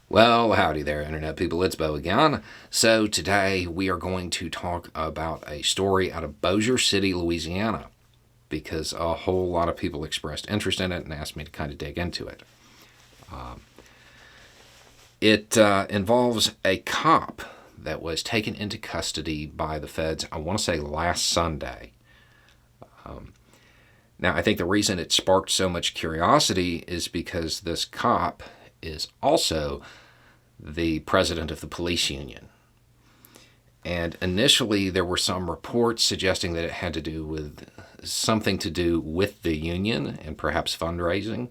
Well, howdy there, Internet people. It's Bo again. So, today we are going to talk about a story out of Bossier City, Louisiana, because a whole lot of people expressed interest in it and asked me to kind of dig into it. It involves a cop that was taken into custody by the feds, I want to say last Sunday. Now, I think the reason it sparked so much curiosity is because this cop is also the president of the police union. And initially, there were some reports suggesting that it had to do with something to do with the union and perhaps fundraising.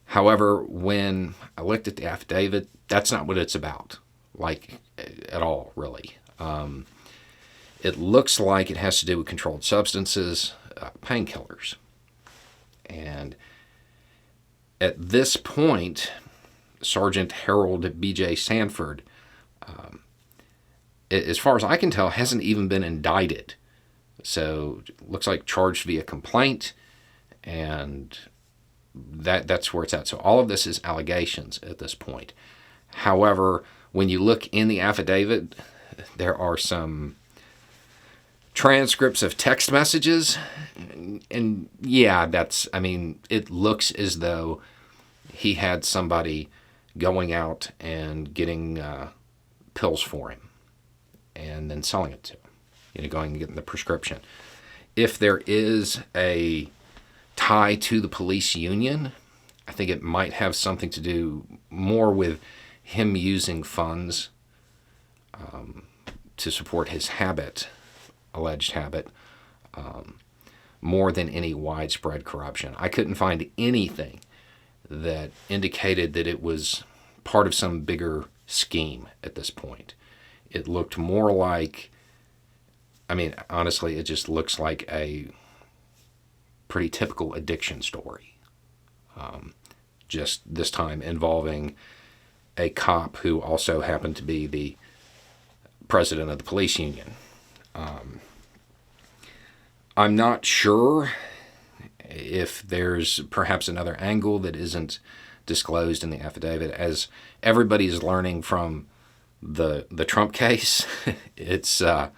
However, when I looked at the affidavit, that's not what it's about, at all, really. It looks like it has to do with controlled substances, painkillers. And at this point, Sergeant Harold B.J. Sanford, as far as I can tell, hasn't even been indicted. So it looks like charged via complaint, and that's where it's at. So all of this is allegations at this point. However, when you look in the affidavit, there are some transcripts of text messages, and yeah, it looks as though he had somebody going out and getting pills for him and then selling it to him, going and getting the prescription. If there is a tie to the police union, I think it might have something to do more with him using funds to support his alleged habit, more than any widespread corruption. I couldn't find anything that indicated that it was part of some bigger scheme at this point. It looked more like, honestly, it just looks like a pretty typical addiction story. Just this time involving a cop who also happened to be the president of the police union. I'm not sure if there's perhaps another angle that isn't disclosed in the affidavit. As everybody's learning from the Trump case, it's the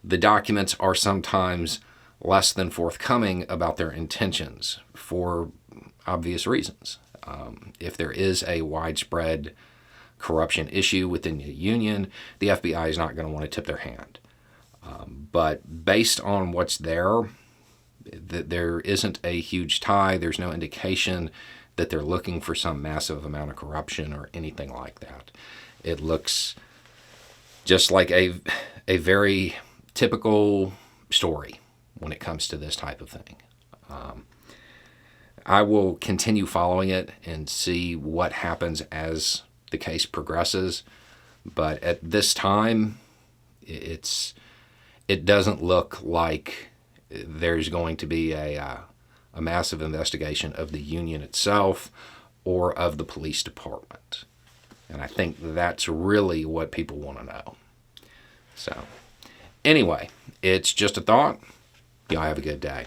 documents are sometimes less than forthcoming about their intentions for obvious reasons. If there is a widespread corruption issue within the union, the FBI is not going to want to tip their hand. But based on what's there isn't a huge tie. There's no indication that they're looking for some massive amount of corruption or anything like that. It looks just like a very typical story when it comes to this type of thing. I will continue following it and see what happens as the case progresses. But at this time, it doesn't look like there's going to be a massive investigation of the union itself or of the police department. And I think that's really what people want to know. So, anyway, it's just a thought. Y'all have a good day.